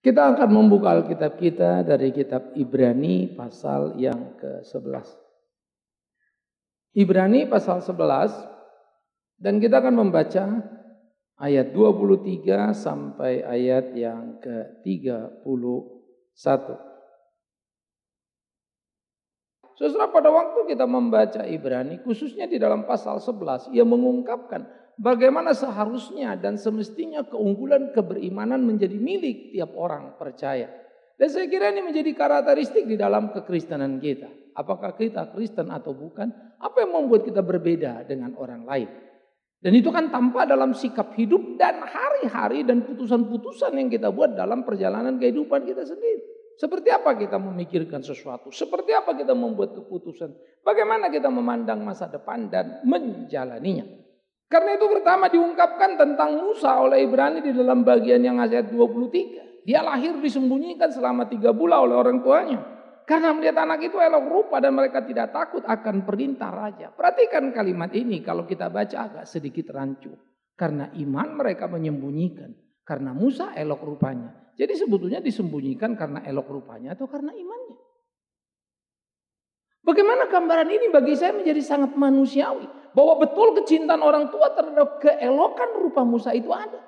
Kita akan membuka Alkitab kita dari kitab Ibrani pasal yang ke-11. Ibrani pasal 11 dan kita akan membaca ayat 23 sampai ayat yang ke-31. Saudara, pada waktu kita membaca Ibrani, khususnya di dalam pasal 11, ia mengungkapkan bagaimana seharusnya dan semestinya keunggulan keberimanan menjadi milik tiap orang percaya. Dan saya kira ini menjadi karakteristik di dalam kekristenan kita. Apakah kita Kristen atau bukan? Apa yang membuat kita berbeda dengan orang lain? Dan itu kan tampak dalam sikap hidup dan hari-hari dan putusan-putusan yang kita buat dalam perjalanan kehidupan kita sendiri. Seperti apa kita memikirkan sesuatu? Seperti apa kita membuat keputusan? Bagaimana kita memandang masa depan dan menjalaninya? Karena itu pertama diungkapkan tentang Musa oleh Ibrani di dalam bagian yang ayat 23. Dia lahir disembunyikan selama 3 bulan oleh orang tuanya. Karena melihat anak itu elok rupa dan mereka tidak takut akan perintah raja. Perhatikan kalimat ini kalau kita baca agak sedikit rancu. Karena iman mereka menyembunyikan. Karena Musa elok rupanya. Jadi sebetulnya disembunyikan karena elok rupanya atau karena imannya. Bagaimana gambaran ini bagi saya menjadi sangat manusiawi. Bahwa betul kecintaan orang tua terhadap keelokan rupa Musa itu ada.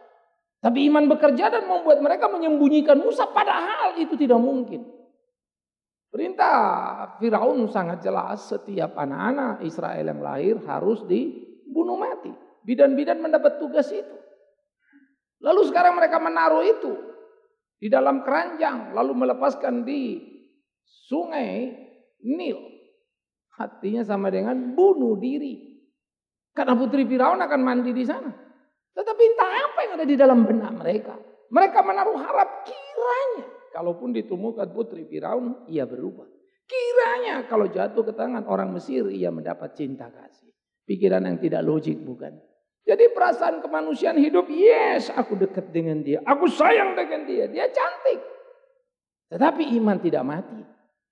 Tapi iman bekerja dan membuat mereka menyembunyikan Musa padahal itu tidak mungkin. Perintah Firaun sangat jelas, setiap anak-anak Israel yang lahir harus dibunuh mati. Bidan-bidan mendapat tugas itu. Lalu sekarang mereka menaruh itu di dalam keranjang, lalu melepaskan di sungai Nil. Artinya sama dengan bunuh diri. Karena putri Firaun akan mandi di sana. Tetapi entah apa yang ada di dalam benak mereka. Mereka menaruh harap kiranya. Kalaupun ditemukan putri Firaun, ia berubah. Kiranya kalau jatuh ke tangan orang Mesir, ia mendapat cinta kasih. Pikiran yang tidak logik bukan? Jadi perasaan kemanusiaan hidup, yes aku dekat dengan dia. Aku sayang dengan dia. Dia cantik. Tetapi iman tidak mati.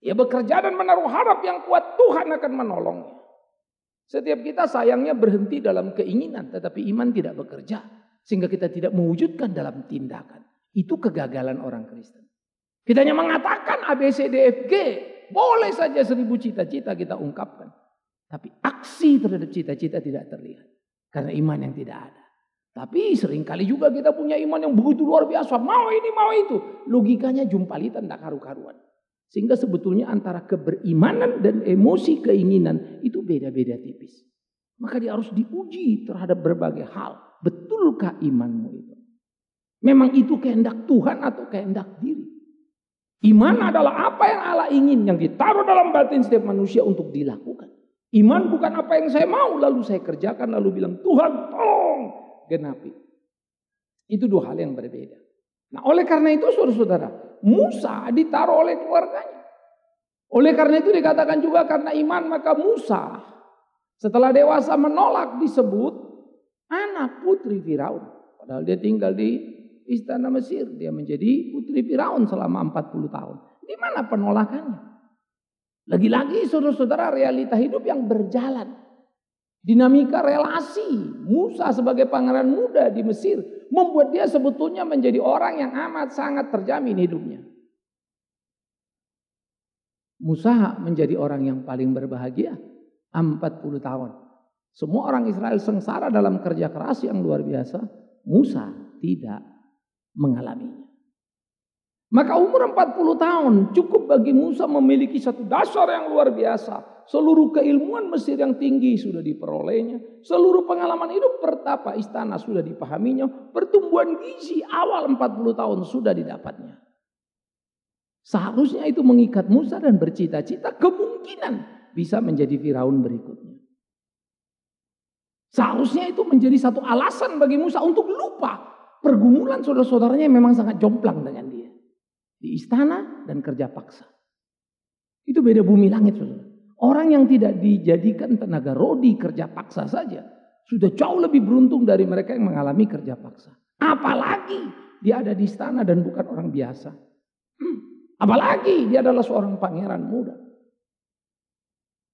Ia bekerja dan menaruh harap yang kuat Tuhan akan menolongnya. Setiap kita sayangnya berhenti dalam keinginan. Tetapi iman tidak bekerja. Sehingga kita tidak mewujudkan dalam tindakan. Itu kegagalan orang Kristen. Kita hanya mengatakan ABCDFG. Boleh saja 1000 cita-cita kita ungkapkan. Tapi aksi terhadap cita-cita tidak terlihat. Karena iman yang tidak ada. Tapi seringkali juga kita punya iman yang begitu luar biasa. Mau ini, mau itu. Logikanya jumpalitan, tidak karu-karuan. Sehingga sebetulnya antara keberimanan dan emosi keinginan itu beda-beda tipis. Maka dia harus diuji terhadap berbagai hal. Betulkah imanmu itu? Memang itu kehendak Tuhan atau kehendak diri? Iman adalah apa yang Allah ingin. Yang ditaruh dalam batin setiap manusia untuk dilakukan. Iman bukan apa yang saya mau lalu saya kerjakan lalu bilang Tuhan tolong genapi. Itu 2 hal yang berbeda. Nah oleh karena itu saudara-saudara, Musa ditaruh oleh keluarganya. Oleh karena itu dikatakan juga karena iman maka Musa setelah dewasa menolak disebut anak putri Firaun. Padahal dia tinggal di istana Mesir. Dia menjadi putri Firaun selama 40 tahun. Di mana penolakannya? Lagi-lagi saudara-saudara realita hidup yang berjalan. Dinamika relasi Musa sebagai pangeran muda di Mesir. Membuat dia sebetulnya menjadi orang yang amat sangat terjamin hidupnya. Musa menjadi orang yang paling berbahagia. 40 tahun. Semua orang Israel sengsara dalam kerja keras yang luar biasa. Musa tidak mengalaminya. Maka umur 40 tahun cukup bagi Musa memiliki satu dasar yang luar biasa. Seluruh keilmuan Mesir yang tinggi sudah diperolehnya. Seluruh pengalaman hidup pertapa istana sudah dipahaminya. Pertumbuhan gizi awal 40 tahun sudah didapatnya. Seharusnya itu mengikat Musa dan bercita-cita kemungkinan bisa menjadi Firaun berikutnya. Seharusnya itu menjadi satu alasan bagi Musa untuk lupa pergumulan saudara-saudaranya yang memang sangat jomplang dengan dia. Di istana dan kerja paksa. Itu beda bumi langit saudara. Orang yang tidak dijadikan tenaga rodi kerja paksa saja. Sudah jauh lebih beruntung dari mereka yang mengalami kerja paksa. Apalagi dia ada di istana dan bukan orang biasa. Apalagi dia adalah seorang pangeran muda.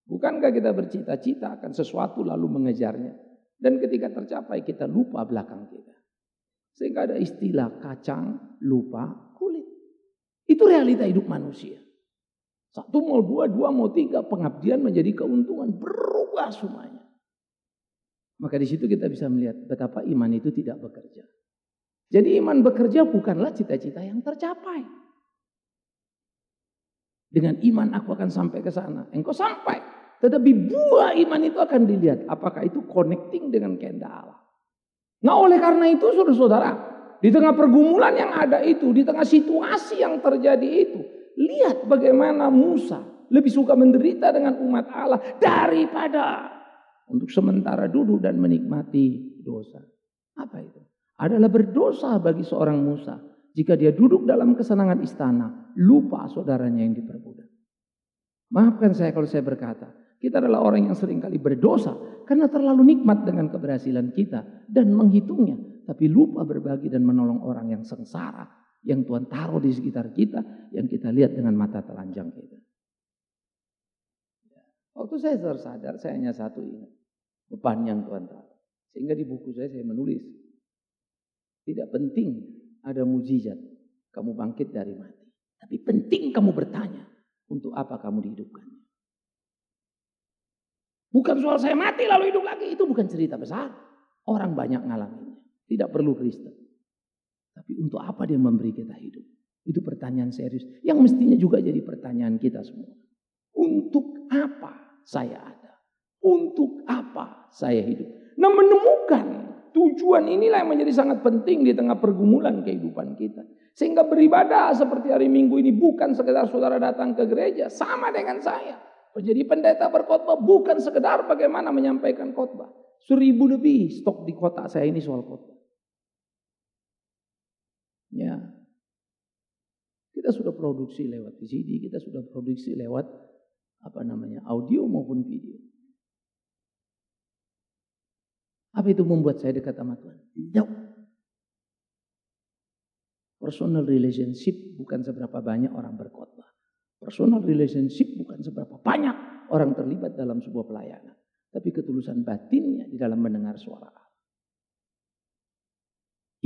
Bukankah kita bercita-cita akan sesuatu lalu mengejarnya. Dan ketika tercapai kita lupa belakang kita. Sehingga ada istilah kacang lupa kulit. Itu realita hidup manusia. 1 mau 2, 2 mau 3, pengabdian menjadi keuntungan, berubah semuanya. Maka di situ kita bisa melihat betapa iman itu tidak bekerja. Jadi iman bekerja bukanlah cita-cita yang tercapai. Dengan iman aku akan sampai ke sana. Engkau sampai. Tetapi buah iman itu akan dilihat. Apakah itu connecting dengan kehendak Allah. Nah oleh karena itu saudara-saudara, di tengah pergumulan yang ada itu, di tengah situasi yang terjadi itu, lihat bagaimana Musa lebih suka menderita dengan umat Allah daripada untuk sementara duduk dan menikmati dosa. Apa itu? Adalah berdosa bagi seorang Musa jika dia duduk dalam kesenangan istana, lupa saudaranya yang diperbudak. Maafkan saya kalau saya berkata, kita adalah orang yang seringkali berdosa karena terlalu nikmat dengan keberhasilan kita dan menghitungnya, tapi lupa berbagi dan menolong orang yang sengsara, yang Tuhan taruh di sekitar kita, yang kita lihat dengan mata telanjang kita. Waktu saya tersadar, saya hanya satu ingat, beban yang Tuhan taruh. Sehingga di buku saya menulis, tidak penting ada mujizat, kamu bangkit dari mati. Tapi penting kamu bertanya, untuk apa kamu dihidupkan. Bukan soal saya mati lalu hidup lagi, itu bukan cerita besar. Orang banyak ngalaminnya, tidak perlu Kristen. Tapi untuk apa dia memberi kita hidup? Itu pertanyaan serius, yang mestinya juga jadi pertanyaan kita semua. Untuk apa saya ada? Untuk apa saya hidup? Nah menemukan tujuan inilah yang menjadi sangat penting di tengah pergumulan kehidupan kita. Sehingga beribadah seperti hari Minggu ini bukan sekedar saudara datang ke gereja. Sama dengan saya. Menjadi pendeta berkhotbah bukan sekedar bagaimana menyampaikan khotbah. 1000 lebih stok di kotak saya ini soal khotbah. Ya. Kita sudah produksi lewat VCD, kita sudah produksi lewat audio maupun video. Apa itu membuat saya dekat sama Tuhan? No. Personal relationship bukan seberapa banyak orang berkhotbah. Personal relationship bukan seberapa banyak orang terlibat dalam sebuah pelayanan. Tapi ketulusan batinnya di dalam mendengar suara Allah.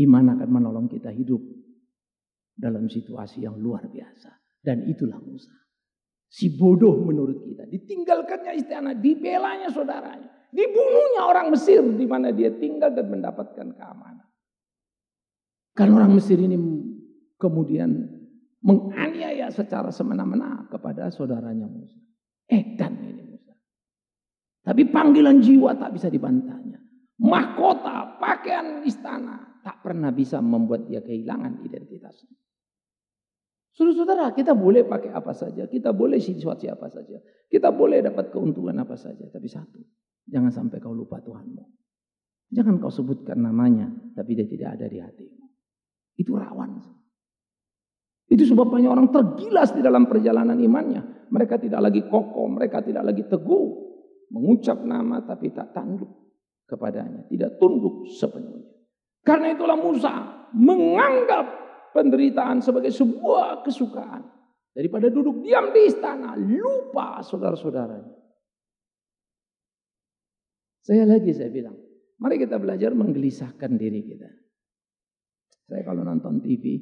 Iman akan menolong kita hidup dalam situasi yang luar biasa. Dan itulah Musa. Si bodoh menurut kita. Ditinggalkannya istana, dibelanya saudaranya. Dibunuhnya orang Mesir di mana dia tinggal dan mendapatkan keamanan. Karena orang Mesir ini kemudian menganiaya secara semena-mena kepada saudaranya Musa. Edan ini Musa. Tapi panggilan jiwa tak bisa dibantahnya. Mahkota, pakaian istana tak pernah bisa membuat dia kehilangan identitasnya. Saudara-saudara, kita boleh pakai apa saja, kita boleh situasi apa saja, kita boleh dapat keuntungan apa saja. Tapi satu, jangan sampai kau lupa Tuhanmu. Jangan kau sebutkan namanya, tapi dia tidak ada di hatimu. Itu rawan. Itu sebabnya orang tergilas di dalam perjalanan imannya. Mereka tidak lagi kokoh, mereka tidak lagi teguh. Mengucap nama tapi tak tunduk kepadanya. Tidak tunduk sepenuhnya. Karena itulah Musa menganggap penderitaan sebagai sebuah kesukaan. Daripada duduk diam di istana, lupa saudara-saudaranya. Saya bilang, mari kita belajar menggelisahkan diri kita. Saya kalau nonton TV,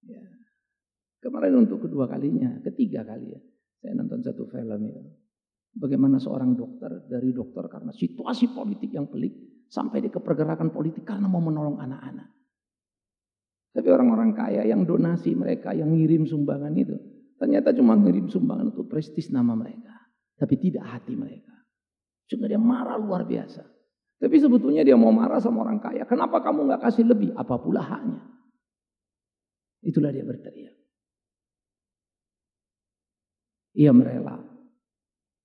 ya, kemarin untuk ketiga kali ya, saya nonton satu film itu. Bagaimana seorang dokter, dari dokter karena situasi politik yang pelik, sampai dia ke pergerakan politik karena mau menolong anak-anak. Tapi orang-orang kaya yang donasi mereka, yang ngirim sumbangan itu, ternyata cuma ngirim sumbangan untuk prestis nama mereka. Tapi tidak hati mereka. Sehingga dia marah luar biasa. Tapi sebetulnya dia mau marah sama orang kaya. Kenapa kamu gak kasih lebih? Apa pula haknya? Itulah dia berteriak. Ia merela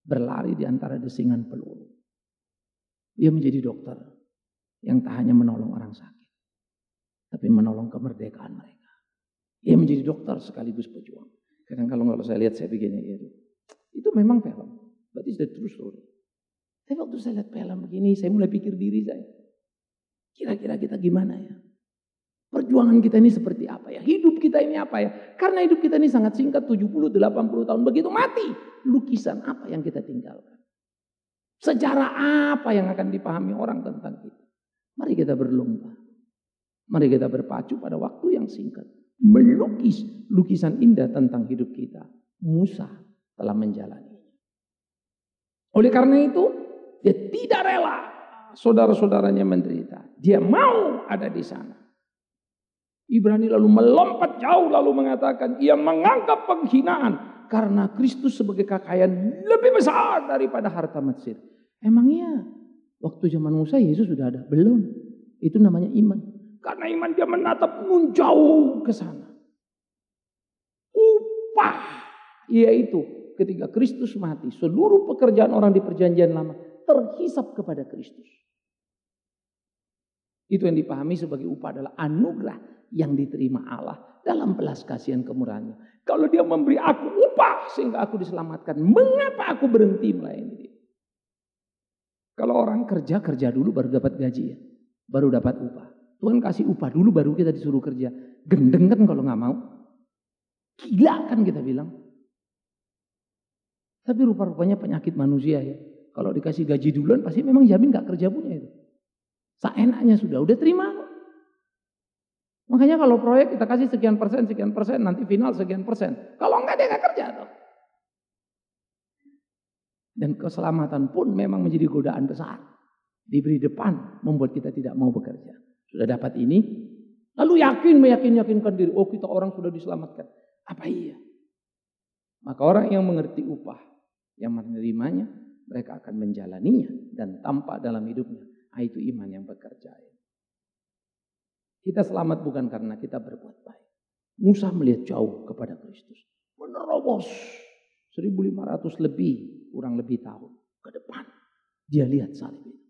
berlari di antara desingan peluru. Ia menjadi dokter yang tak hanya menolong orang sakit, tapi menolong kemerdekaan mereka. Ia menjadi dokter sekaligus pejuang. Kadang kalau saya lihat saya begini, itu memang film. Berarti it's the true story. Tapi waktu saya lihat film begini, saya mulai pikir diri saya. Kira-kira kita gimana ya? Perjuangan kita ini seperti apa ya? Hidup kita ini apa ya? Karena hidup kita ini sangat singkat, 70-80 tahun. Begitu mati, lukisan apa yang kita tinggalkan? Sejarah apa yang akan dipahami orang tentang kita? Mari kita berlomba. Mari kita berpacu pada waktu yang singkat. Melukis lukisan indah tentang hidup kita. Musa telah menjalani. Oleh karena itu, dia tidak rela saudara-saudaranya menderita. Dia mau ada di sana. Ibrani lalu melompat jauh lalu mengatakan ia menganggap penghinaan karena Kristus sebagai kekayaan lebih besar daripada harta Mesir. Emangnya waktu zaman Musa Yesus sudah ada? Belum. Itu namanya iman. Karena iman dia menatap jauh ke sana. Upah, yaitu ketika Kristus mati, seluruh pekerjaan orang di perjanjian lama terhisap kepada Kristus. Itu yang dipahami sebagai upah adalah anugerah yang diterima Allah dalam belas kasihan kemurahannya. Kalau dia memberi aku upah sehingga aku diselamatkan, mengapa aku berhenti melayani dia? Kalau orang kerja dulu baru dapat gaji ya, baru dapat upah. Tuhan kasih upah dulu baru kita disuruh kerja. Gendeng kan kalau nggak mau. Gila kan kita bilang. Tapi rupa-rupanya penyakit manusia ya. Kalau dikasih gaji duluan pasti memang jamin nggak kerja punya itu. Seenaknya udah terima. Makanya kalau proyek kita kasih sekian persen, nanti final sekian persen. Kalau enggak dia enggak kerja tuh. Dan keselamatan pun memang menjadi godaan besar. Diberi depan membuat kita tidak mau bekerja. Sudah dapat ini, lalu meyakinkan diri, oh kita orang sudah diselamatkan. Apa iya? Maka orang yang mengerti upah, yang menerimanya, mereka akan menjalaninya dan tampak dalam hidupnya. Itu iman yang bekerja. Kita selamat bukan karena kita berbuat baik. Musa melihat jauh kepada Kristus. Menerobos 1.500 kurang lebih tahun ke depan. Dia lihat salib itu.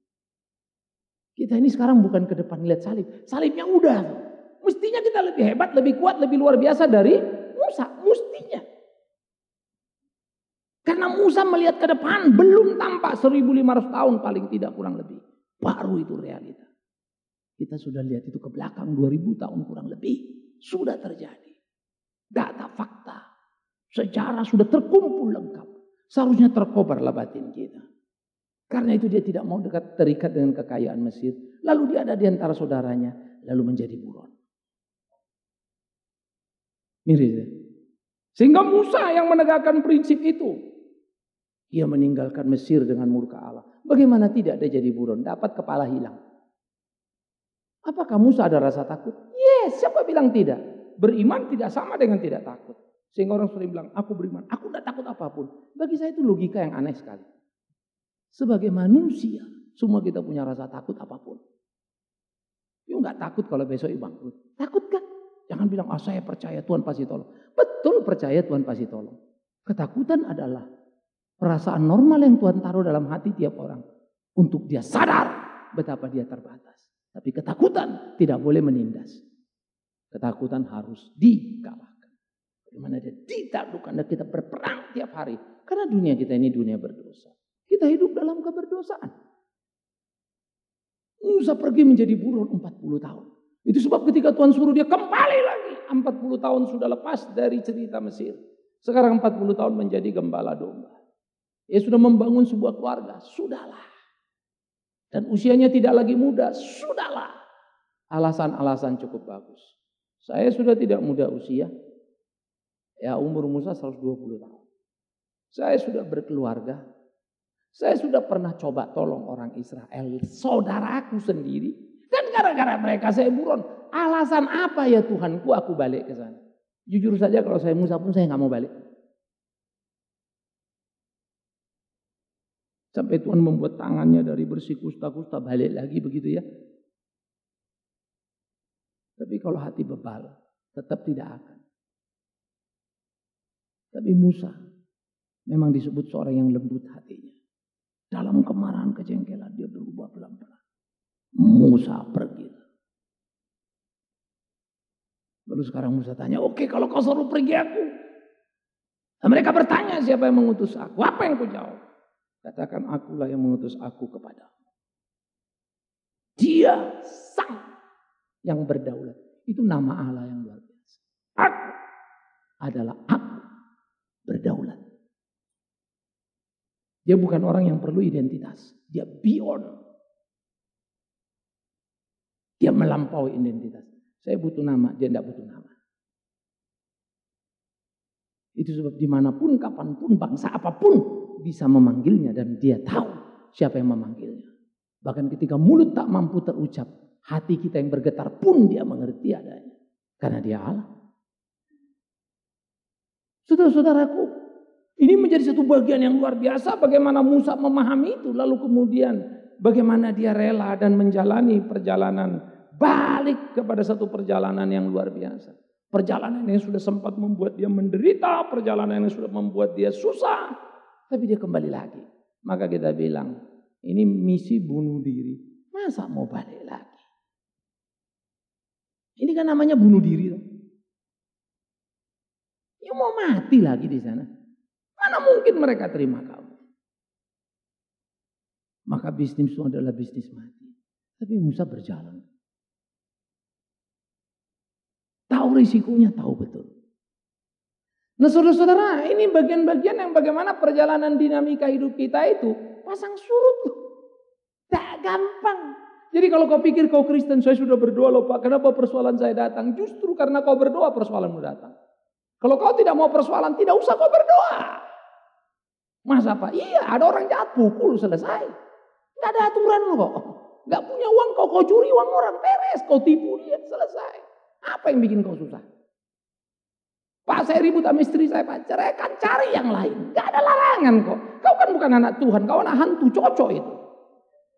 Kita ini sekarang bukan ke depan lihat salib. Salibnya udah. Mestinya kita lebih hebat, lebih kuat, lebih luar biasa dari Musa. Mestinya. Karena Musa melihat ke depan belum tampak 1.500 tahun paling tidak kurang lebih. Baru itu realita. Kita sudah lihat itu ke belakang 2000 tahun kurang lebih. Sudah terjadi. Data, fakta. Sejarah sudah terkumpul lengkap. Seharusnya terkobarlah batin kita. Karena itu dia tidak mau terikat dengan kekayaan Mesir. Lalu dia ada di antara saudaranya. Lalu menjadi buron. Mirip. Sehingga Musa yang menegakkan prinsip itu. Ia meninggalkan Mesir dengan murka Allah. Bagaimana tidak dia jadi buron? Dapat kepala hilang. Apakah Musa ada rasa takut? Yes, siapa bilang tidak? Beriman tidak sama dengan tidak takut. Sehingga orang sering bilang, aku beriman, aku tidak takut apapun. Bagi saya itu logika yang aneh sekali. Sebagai manusia, semua kita punya rasa takut apapun. You nggak takut kalau besok bangkrut. Takut kan? Jangan bilang, saya percaya Tuhan pasti tolong. Betul percaya Tuhan pasti tolong. Ketakutan adalah perasaan normal yang Tuhan taruh dalam hati tiap orang. Untuk dia sadar betapa dia terbatas. Tapi ketakutan tidak boleh menindas. Ketakutan harus dikalahkan. Bagaimana dia ditaklukkan dan kita berperang tiap hari. Karena dunia kita ini dunia berdosa. Kita hidup dalam keberdosaan. Musa pergi menjadi buron 40 tahun. Itu sebab ketika Tuhan suruh dia kembali lagi. 40 tahun sudah lepas dari cerita Mesir. Sekarang 40 tahun menjadi gembala domba. Dia sudah membangun sebuah keluarga. Sudahlah. Dan usianya tidak lagi muda, sudahlah. Alasan-alasan cukup bagus. Saya sudah tidak muda usia. Ya umur Musa 120 tahun. Saya sudah berkeluarga. Saya sudah pernah coba tolong orang Israel. Saudaraku sendiri. Dan gara-gara mereka saya buron. Alasan apa ya Tuhanku aku balik ke sana? Jujur saja kalau saya Musa pun saya nggak mau balik. Sampai Tuhan membuat tangannya dari bersih kusta-kusta balik lagi begitu ya. Tapi kalau hati bebal tetap tidak akan. Tapi Musa memang disebut seorang yang lembut hatinya. Dalam kemarahan kejengkelan dia berubah pelan-pelan. Musa pergi. Lalu sekarang Musa tanya, oke, kalau kau suruh pergi aku. Dan mereka bertanya siapa yang mengutus aku. Apa yang kau jawab? Katakan akulah yang mengutus aku kepadamu. Dia sang yang berdaulat. Itu nama Allah yang luar biasa. Aku adalah aku berdaulat. Dia bukan orang yang perlu identitas. Dia beyond. Dia melampaui identitas. Saya butuh nama, dia tidak butuh nama. Itu sebab dimanapun, kapanpun, bangsa apapun bisa memanggilnya dan dia tahu siapa yang memanggilnya. Bahkan ketika mulut tak mampu terucap, hati kita yang bergetar pun dia mengerti adanya. Karena dia Allah. Saudara-saudaraku, ini menjadi satu bagian yang luar biasa bagaimana Musa memahami itu. Lalu kemudian bagaimana dia rela dan menjalani perjalanan balik kepada satu perjalanan yang luar biasa. Perjalanan yang sudah sempat membuat dia menderita, perjalanan yang sudah membuat dia susah. Tapi dia kembali lagi. Maka kita bilang, ini misi bunuh diri. Masa mau balik lagi? Ini kan namanya bunuh diri. Ya mau mati lagi di sana. Mana mungkin mereka terima kamu? Maka bisnis itu adalah bisnis mati. Tapi Musa berjalan. Tahu risikonya, tahu betul. Nah saudara-saudara, ini bagian-bagian yang bagaimana perjalanan dinamika hidup kita itu pasang surut loh. Tak gampang. Jadi kalau kau pikir kau Kristen, saya sudah berdoa loh Pak, kenapa persoalan saya datang? Justru karena kau berdoa persoalanmu datang. Kalau kau tidak mau persoalan, tidak usah kau berdoa. Masa Pak? Iya, ada orang jahat pukul, selesai. Tidak ada aturan loh kok. Gak punya uang kau curi uang orang, beres. Kau tipu dia, selesai. Apa yang bikin kau susah? Pak saya ribut sama istri saya, Pak ceraikan, cari yang lain. Gak ada larangan kok. Kau kan bukan anak Tuhan, kau anak hantu, cocok itu.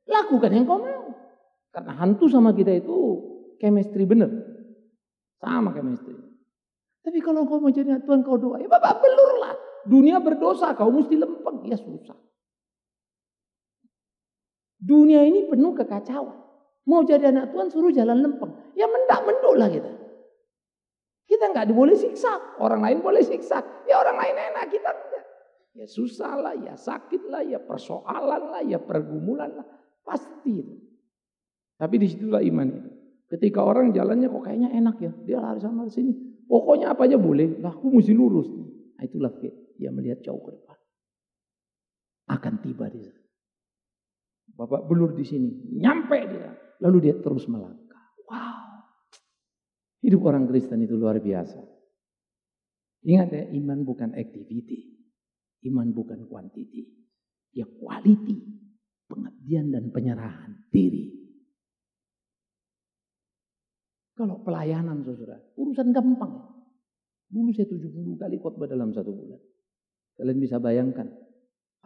Lakukan yang kau mau. Karena hantu sama kita itu chemistry bener. Sama chemistry. Tapi kalau kau mau jadi anak Tuhan, kau doa. Ya Bapak belur lah. Dunia berdosa, kau mesti lempeng. Ya susah. Dunia ini penuh kekacauan. Mau jadi anak Tuhan suruh jalan lempeng. Ya mendak-menduk lah kita. Kita nggak boleh siksa. Orang lain boleh siksa. Ya orang lain enak, kita enggak. Ya susah lah, ya sakit lah, ya persoalan lah, ya pergumulan lah. Pasti itu. Tapi disitulah iman itu. Ketika orang jalannya kok kayaknya enak ya. Dia lari sana sini. Pokoknya apa aja boleh. Lah aku mesti lurus. Nah itulah faith. Dia melihat jauh ke depan. Akan tiba di sana. Bapak belur di sini. Nyampe dia. Lalu dia terus melangkah. Wow. Hidup orang Kristen itu luar biasa. Ingat ya, iman bukan activity. Iman bukan quantity. Ya quality. Pengabdian dan penyerahan diri. Kalau pelayanan saudara, urusan gampang. Dulu saya 70 kali khotbah dalam 1 bulan. Kalian bisa bayangkan,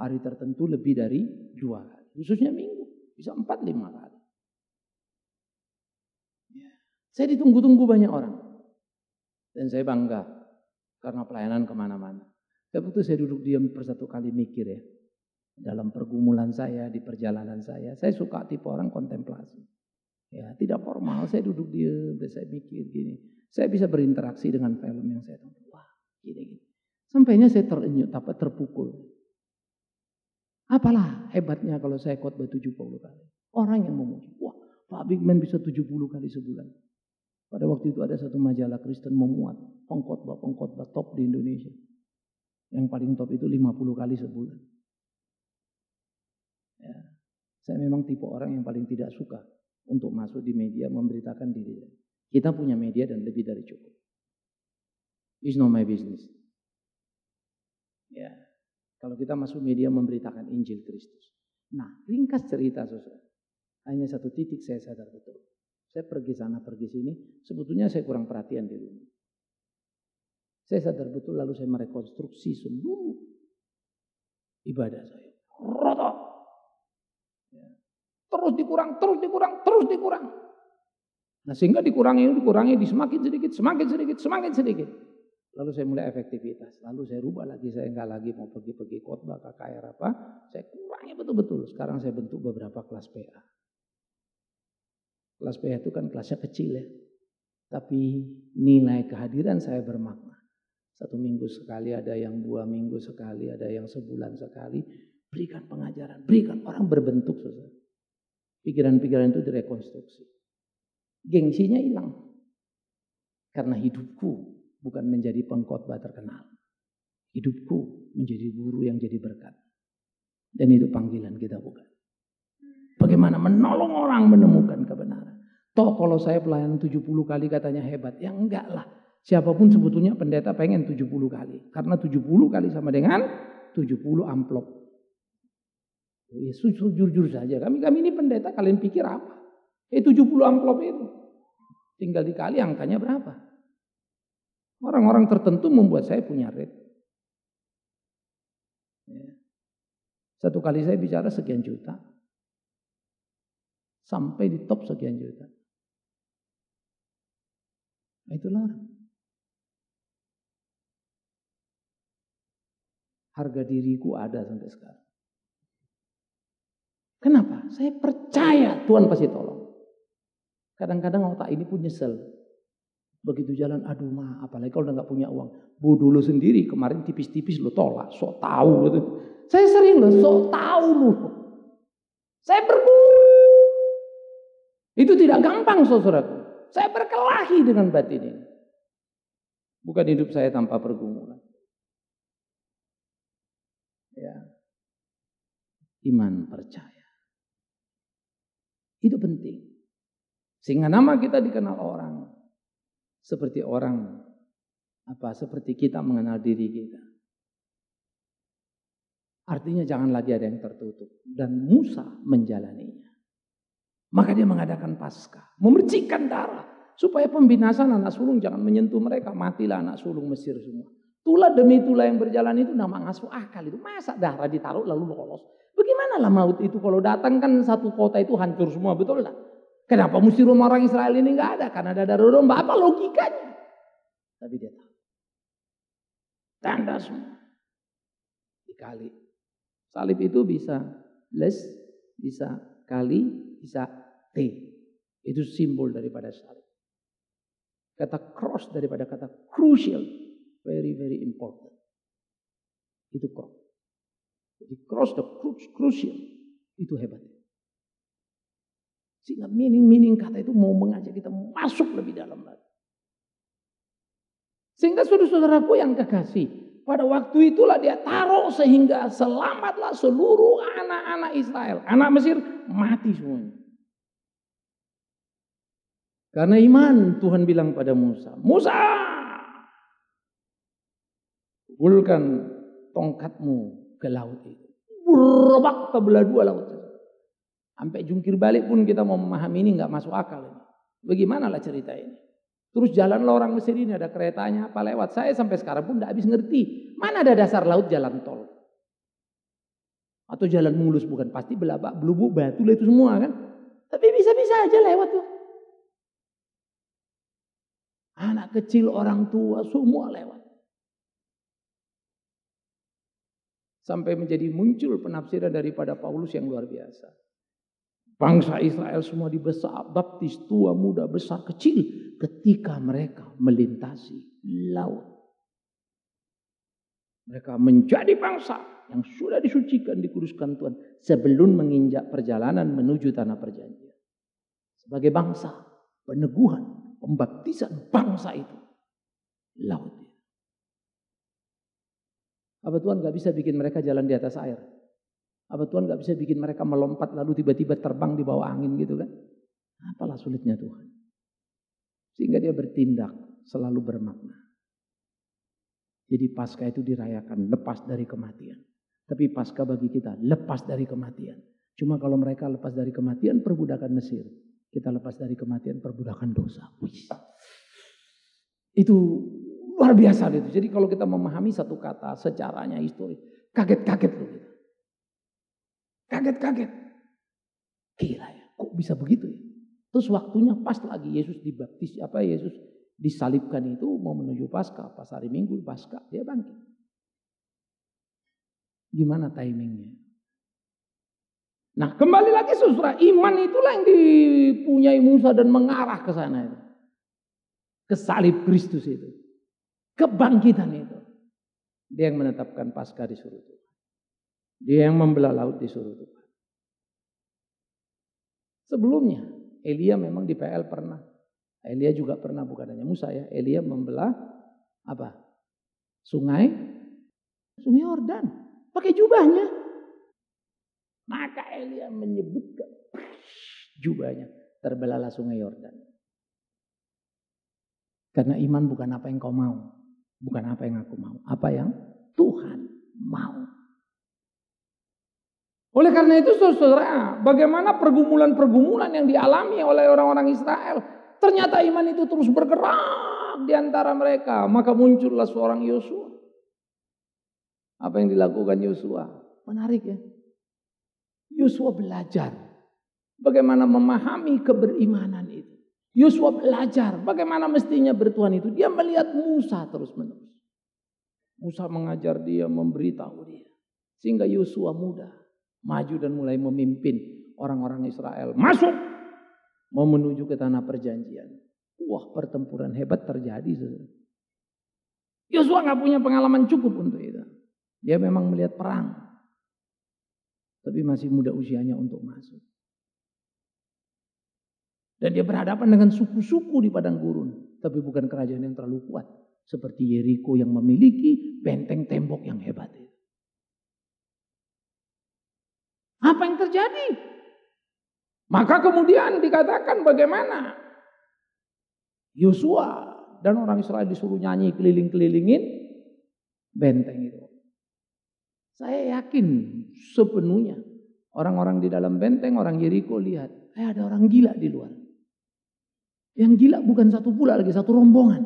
hari tertentu lebih dari 2 kali. Khususnya minggu, bisa 4-5 kali. Saya ditunggu-tunggu banyak orang. Dan saya bangga, karena pelayanan kemana-mana. Tapi itu saya duduk diam persatu kali mikir ya. Dalam pergumulan saya, di perjalanan saya suka tipe orang kontemplasi. Ya, tidak formal, saya duduk diam, saya mikir gini. Saya bisa berinteraksi dengan film yang saya tonton. Wah, gini. Sampainya saya terenyuh, tapi terpukul. Apalah hebatnya kalau saya khotbah 70 kali. Orang yang memuji, wah Pak Bigman bisa 70 kali sebulan. Pada waktu itu ada satu majalah Kristen memuat pengkhotbah top di Indonesia. Yang paling top itu 50 kali sebulan. Ya, saya memang tipe orang yang paling tidak suka untuk masuk di media memberitakan diri. Kita punya media dan lebih dari cukup. It's not my business. Ya, kalau kita masuk media memberitakan Injil Kristus. Nah, ringkas cerita saudara. Hanya satu titik saya sadar betul. Saya pergi sana, pergi sini. Sebetulnya saya kurang perhatian di rumah. Saya sadar betul lalu saya merekonstruksi seluruh ibadah saya. Rotok. Ya. Terus dikurang. Nah sehingga dikurangi semakin sedikit. Lalu saya mulai efektivitas. Lalu saya rubah lagi, saya enggak lagi mau pergi khotbah KKR apa. Saya kurangi betul-betul. Sekarang saya bentuk beberapa kelas PA. Kelas PA itu kan kelasnya kecil ya. Tapi nilai kehadiran saya bermakna. 1 minggu sekali, ada yang 2 minggu sekali, ada yang sebulan sekali. Berikan pengajaran, berikan orang berbentuk. Pikiran-pikiran itu direkonstruksi. Gengsinya hilang. Karena hidupku bukan menjadi pengkhotbah terkenal. Hidupku menjadi guru yang jadi berkat. Dan itu panggilan kita bukan. Bagaimana menolong orang menemukan kebenaran. Toh kalau saya pelayanan 70 kali katanya hebat. Ya enggak lah. Siapapun sebetulnya pendeta pengen 70 kali. Karena 70 kali sama dengan 70 amplop. Ya, jujur saja. Kami ini pendeta, kalian pikir apa? 70 amplop itu. Tinggal dikali angkanya berapa. Orang-orang tertentu membuat saya punya rate. Ya. Satu kali saya bicara sekian juta. Sampai di top sekian juta. Nah, itulah orang. Harga diriku ada sampai sekarang. Kenapa? Saya percaya Tuhan pasti tolong. Kadang-kadang otak ini pun nyesel. Begitu jalan, aduh mah, apalagi kalau udah gak punya uang. Bodoh lo sendiri, kemarin tipis-tipis lo tolak, sok tahu gitu. Saya sering lo, sok tahu lo. Saya bergumul. Itu tidak gampang, saudaraku. Saya berkelahi dengan batin ini. Bukan hidup saya tanpa pergumulan. Ya. Iman percaya. Itu penting. Sehingga nama kita dikenal orang. Seperti orang. Seperti kita mengenal diri kita. Artinya jangan lagi ada yang tertutup. Dan Musa menjalaninya. Maka dia mengadakan Paskah. Memercikkan darah. Supaya pembinasaan anak sulung jangan menyentuh mereka. Matilah anak sulung Mesir semua. Tulah demi tulah yang berjalan itu nama ngasuh akal itu. Masa darah ditaruh lalu lolos. Bagaimana lah maut itu kalau datang kan satu kota itu hancur semua, betul lah. Kenapa mesti rumah orang Israel ini nggak ada? Karena ada darah domba. Apa logikanya? Tapi dia tahu. Tanda semua. Dikali. Salib itu bisa les, bisa kali, bisa T. Itu simbol daripada salib. Kata cross daripada kata crucial. Very, very important. Itu cross. Jadi cross the crucial. Itu hebat. Sehingga meaning kata itu mau mengajak kita masuk lebih dalam lagi. Sehingga saudara-saudaraku yang kekasih. Pada waktu itulah dia taruh sehingga selamatlah seluruh anak-anak Israel. Anak Mesir mati semuanya. Karena iman Tuhan bilang pada Musa. Musa! Pukulkan tongkatmu ke laut itu. Berbak terbelah dua laut. Sampai jungkir balik pun kita mau memahami ini nggak masuk akal ini. Bagaimana lah cerita ini? Terus jalanlah orang Mesir ini ada keretanya apa lewat. Saya sampai sekarang pun nggak habis ngerti. Mana ada dasar laut jalan tol? Atau jalan mulus bukan? Pasti belabak, belubuk, batu itu semua kan? Tapi bisa-bisa aja lewat tuh. Anak kecil, orang tua, semua lewat. Sampai menjadi muncul penafsiran daripada Paulus yang luar biasa. Bangsa Israel semua dibesak, baptis, tua, muda, besar, kecil. Ketika mereka melintasi laut. Mereka menjadi bangsa yang sudah disucikan, dikuduskan Tuhan. Sebelum menginjak perjalanan menuju tanah perjanjian. Sebagai bangsa, peneguhan, pembaptisan bangsa itu. Laut. Apa Tuhan gak bisa bikin mereka jalan di atas air? Apa Tuhan gak bisa bikin mereka melompat lalu tiba-tiba terbang di bawah angin gitu kan? Apalah sulitnya Tuhan. Sehingga dia bertindak selalu bermakna. Jadi Paskah itu dirayakan lepas dari kematian. Tapi Paskah bagi kita lepas dari kematian. Cuma kalau mereka lepas dari kematian perbudakan Mesir. Kita lepas dari kematian perbudakan dosa. Wih. Itu luar biasa itu. Jadi kalau kita memahami satu kata secaranya histori, kaget-kaget loh kita. Kaget-kaget. Gila ya, kok bisa begitu ya? Terus waktunya pas lagi Yesus dibaptis, Yesus disalibkan itu mau menuju Paskah, pas hari Minggu Paskah dia bangkit. Gimana timingnya? Nah, kembali lagi saudara, iman itulah yang dipunyai Musa dan mengarah ke sana itu. Ke salib Kristus itu. Kebangkitan itu. Dia yang menetapkan Paskah disuruh Tuhan. Dia yang membelah laut disuruh Tuhan. Sebelumnya Elia memang di PL pernah. Elia juga pernah, bukan hanya Musa ya. Elia membelah Sungai Yordan. Pakai jubahnya. Maka Elia menyebutkan jubahnya. Terbelahlah Sungai Yordan. Karena iman bukan apa yang kau mau. Bukan apa yang aku mau. Apa yang Tuhan mau. Oleh karena itu saudara, bagaimana pergumulan-pergumulan yang dialami oleh orang-orang Israel. Ternyata iman itu terus bergerak di antara mereka. Maka muncullah seorang Yosua. Apa yang dilakukan Yosua? Menarik ya. Yosua belajar bagaimana memahami keberimanan itu. Yosua belajar bagaimana mestinya bertuhan itu. Dia melihat Musa terus-menerus. Musa mengajar dia, memberitahu dia. Sehingga Yosua muda maju dan mulai memimpin orang-orang Israel masuk mau menuju ke tanah perjanjian. Wah, pertempuran hebat terjadi. Yosua nggak punya pengalaman cukup untuk itu. Dia memang melihat perang, tapi masih muda usianya untuk masuk. Dan dia berhadapan dengan suku-suku di padang gurun, tapi bukan kerajaan yang terlalu kuat seperti Yeriko yang memiliki benteng tembok yang hebat. Apa yang terjadi? Maka kemudian dikatakan bagaimana Yosua dan orang Israel disuruh nyanyi keliling-kelilingin benteng itu. Saya yakin sepenuhnya orang-orang di dalam benteng, orang Yeriko lihat, ada orang gila di luar. Yang gila bukan satu pula lagi, satu rombongan.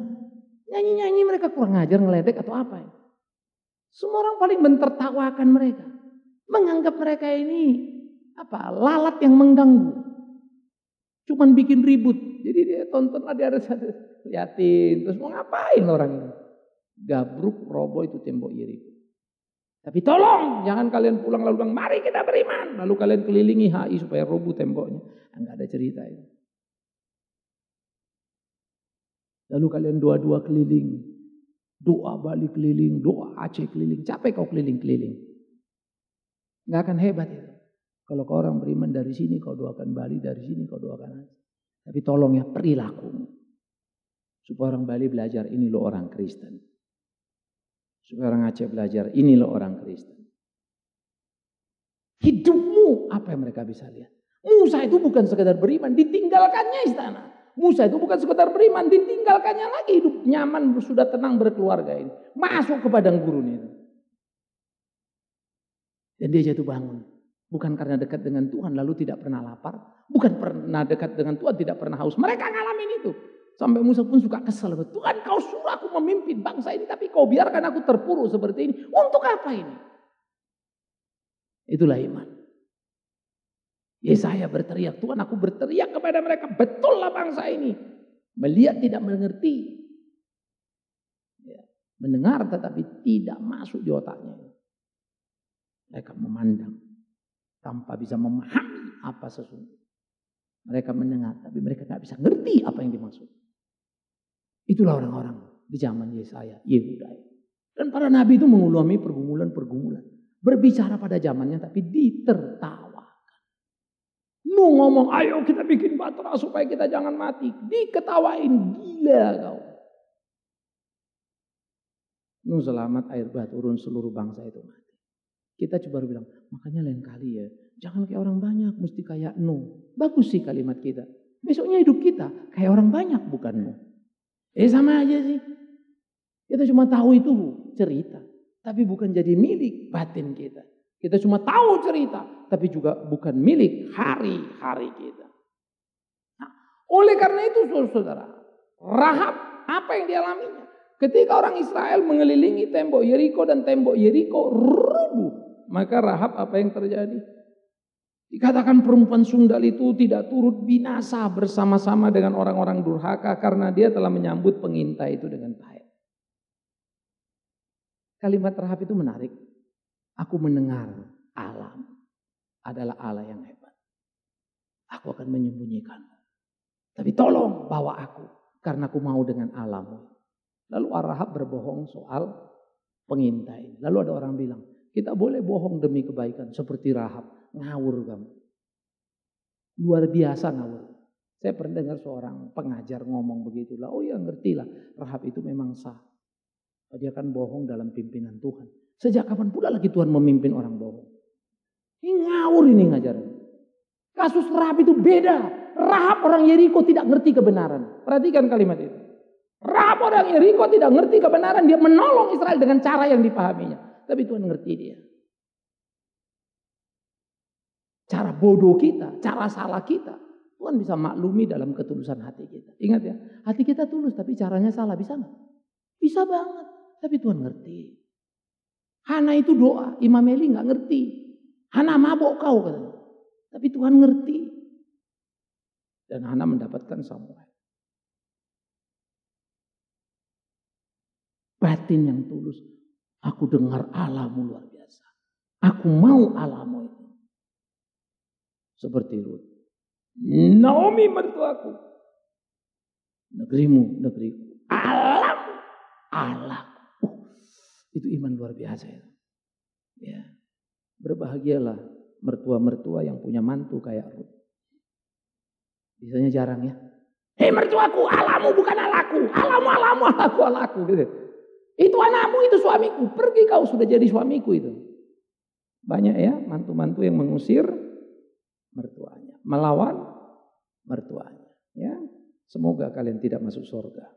Nyanyi-nyanyi mereka kurang ajar, ngeledek atau apa ya. Semua orang paling mentertawakan mereka. Menganggap mereka ini lalat yang mengganggu. Cuman bikin ribut. Jadi dia tontonlah, dia harus liatin. Terus mau ngapain orang ini? Gabruk roboh itu tembok Yeriko. Tapi tolong jangan kalian pulang lalu bilang mari kita beriman. Lalu kalian kelilingi HI supaya roboh temboknya. Enggak ada cerita itu. Lalu kalian doa-doa keliling. Doa balik keliling, doa Aceh keliling. Capek kau keliling-keliling. Nggak akan hebat itu. Kalau kau orang beriman dari sini kau doakan Bali, dari sini kau doakan Aceh. Tapi tolong ya perilakumu. Supaya orang Bali belajar ini lo orang Kristen. Supaya orang Aceh belajar ini lo orang Kristen. Hidupmu apa yang mereka bisa lihat. Musa itu bukan sekedar beriman, ditinggalkannya istana. Musa itu bukan sekedar beriman, ditinggalkannya lagi hidup nyaman, sudah tenang berkeluarga ini. Masuk ke padang gurun itu. Dan dia jatuh bangun. Bukan karena dekat dengan Tuhan lalu tidak pernah lapar. Bukan pernah dekat dengan Tuhan tidak pernah haus. Mereka ngalamin itu. Sampai Musa pun suka kesal. Tuhan kau suruh aku memimpin bangsa ini. Tapi kau biarkan aku terpuruk seperti ini. Untuk apa ini? Itulah iman. Yesaya berteriak. Tuhan aku berteriak kepada mereka. Betullah bangsa ini. Melihat tidak mengerti. Mendengar tetapi tidak masuk di otaknya. Mereka memandang tanpa bisa memahami apa sesungguhnya. Mereka mendengar tapi mereka nggak bisa ngerti apa yang dimaksud. Itulah orang-orang di zaman Yesaya, Yehuda. Dan para nabi itu mengalami pergumulan-pergumulan. Berbicara pada zamannya tapi ditertawakan. Lu ngomong ayo kita bikin batra supaya kita jangan mati. Diketawain, gila kau. Nu selamat air bah turun seluruh bangsa itu mati. Kita coba bilang, makanya lain kali ya, jangan kayak orang banyak, mesti kayak Nuh. Bagus sih kalimat kita. Besoknya hidup kita kayak orang banyak, bukan Nuh. Sama aja sih. Kita cuma tahu itu cerita, tapi bukan jadi milik batin kita. Kita cuma tahu cerita, tapi juga bukan milik hari-hari kita. Nah, oleh karena itu saudara, Rahab apa yang dialaminya? Ketika orang Israel mengelilingi tembok Yeriko dan tembok Yeriko rubuh. Maka Rahab apa yang terjadi? Dikatakan perempuan sundal itu tidak turut binasa bersama-sama dengan orang-orang durhaka karena dia telah menyambut pengintai itu dengan baik. Kalimat Rahab itu menarik. Aku mendengar Allah adalah Allah yang hebat. Aku akan menyembunyikanmu. Tapi tolong bawa aku karena aku mau dengan Allahmu. Lalu Rahab berbohong soal pengintai. Lalu ada orang bilang, kita boleh bohong demi kebaikan seperti Rahab. Ngawur kamu. Luar biasa ngawur. Saya pernah dengar seorang pengajar ngomong begitulah. Oh ya ngertilah. Rahab itu memang sah. Dia kan bohong dalam pimpinan Tuhan. Sejak kapan pula lagi Tuhan memimpin orang bohong? Ini ngawur ini ngajarin. Kasus Rahab itu beda. Rahab orang Yeriko tidak ngerti kebenaran. Perhatikan kalimat itu. Rahab Kenapa orang Yeriko tidak ngerti kebenaran? Dia menolong Israel dengan cara yang dipahaminya. Tapi Tuhan ngerti dia. Cara bodoh kita, cara salah kita. Tuhan bisa maklumi dalam ketulusan hati kita. Ingat ya, hati kita tulus tapi caranya salah. Bisa nggak? Bisa banget. Tapi Tuhan ngerti. Hana itu doa, Imam Eli nggak ngerti. Hana mabok kau katanya. Tapi Tuhan ngerti. Dan Hana mendapatkan Samuel. Batin yang tulus. Aku dengar Allahmu luar biasa. Aku mau Allahmu itu. Seperti Rut. Naomi mertuaku. Negerimu, negeriku. Allahmu, Allahku. Itu iman luar biasa itu. Ya. Berbahagialah mertua-mertua yang punya mantu kayak Rut. Biasanya jarang ya. Hei mertuaku, Allahmu bukan Allahku. Allahmu, Allahmu, Allahku, Allahku. Gitu. Itu anakmu, itu suamiku. Pergi kau, sudah jadi suamiku itu. Banyak ya mantu-mantu yang mengusir mertuanya. Melawan mertuanya. Ya, semoga kalian tidak masuk surga.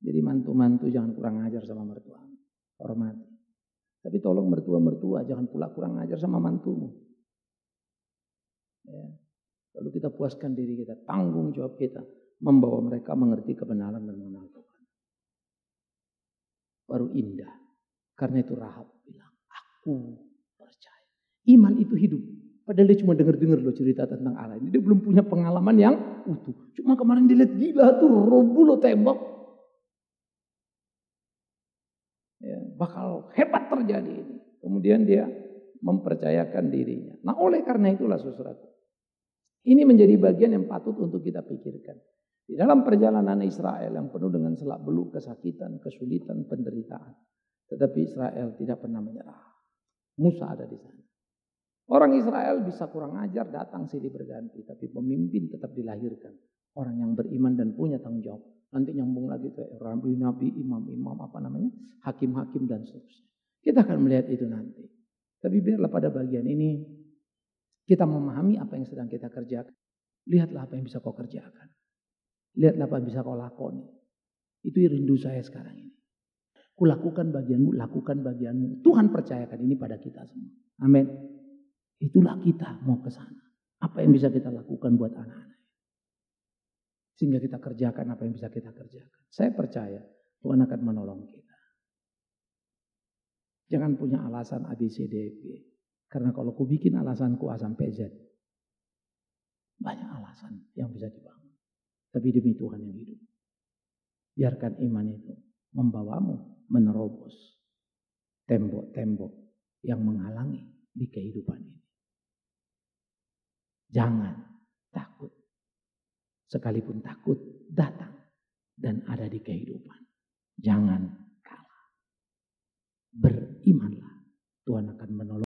Jadi mantu-mantu jangan kurang ajar sama mertua. Hormati. Tapi tolong mertua-mertua jangan pula kurang ajar sama mantumu. Ya. Lalu kita puaskan diri kita, tanggung jawab kita membawa mereka mengerti kebenaran dan mengenal Tuhan. Baru indah. Karena itu Rahab bilang, aku percaya. Iman itu hidup. Padahal dia cuma dengar-dengar loh cerita tentang Allah ini. Dia belum punya pengalaman yang utuh. Cuma kemarin dia lihat gila tuh, robo lo tembak. Ya, bakal hebat terjadi ini. Kemudian dia mempercayakan dirinya. Nah oleh karena itulah saudaraku. Ini menjadi bagian yang patut untuk kita pikirkan. Di dalam perjalanan Israel yang penuh dengan selak-beluk, kesakitan, kesulitan, penderitaan. Tetapi Israel tidak pernah menyerah. Musa ada di sana. Orang Israel bisa kurang ajar, datang silih berganti. Tapi pemimpin tetap dilahirkan. Orang yang beriman dan punya tanggung jawab. Nanti nyambung lagi ke nabi, imam-imam, hakim-hakim dan seterusnya. Kita akan melihat itu nanti. Tapi biarlah pada bagian ini kita memahami apa yang sedang kita kerjakan. Lihatlah apa yang bisa kau kerjakan. Lihatlah apa yang bisa kau lakoni. Itu rindu saya sekarang ini. Kulakukan bagianmu, lakukan bagianmu. Tuhan percayakan ini pada kita semua. Amin. Itulah kita mau ke sana. Apa yang bisa kita lakukan buat anak-anak. Sehingga kita kerjakan apa yang bisa kita kerjakan. Saya percaya Tuhan akan menolong kita. Jangan punya alasan A, B, C, D, E, F, G. Karena kalau ku bikin alasanku A sampai Z. Banyak alasan yang bisa dibangun. Tapi demi Tuhan yang hidup. Biarkan iman itu membawamu menerobos tembok-tembok yang menghalangi di kehidupan ini. Jangan takut. Sekalipun takut datang dan ada di kehidupan. Jangan kalah. Berimanlah. Tuhan akan menolong.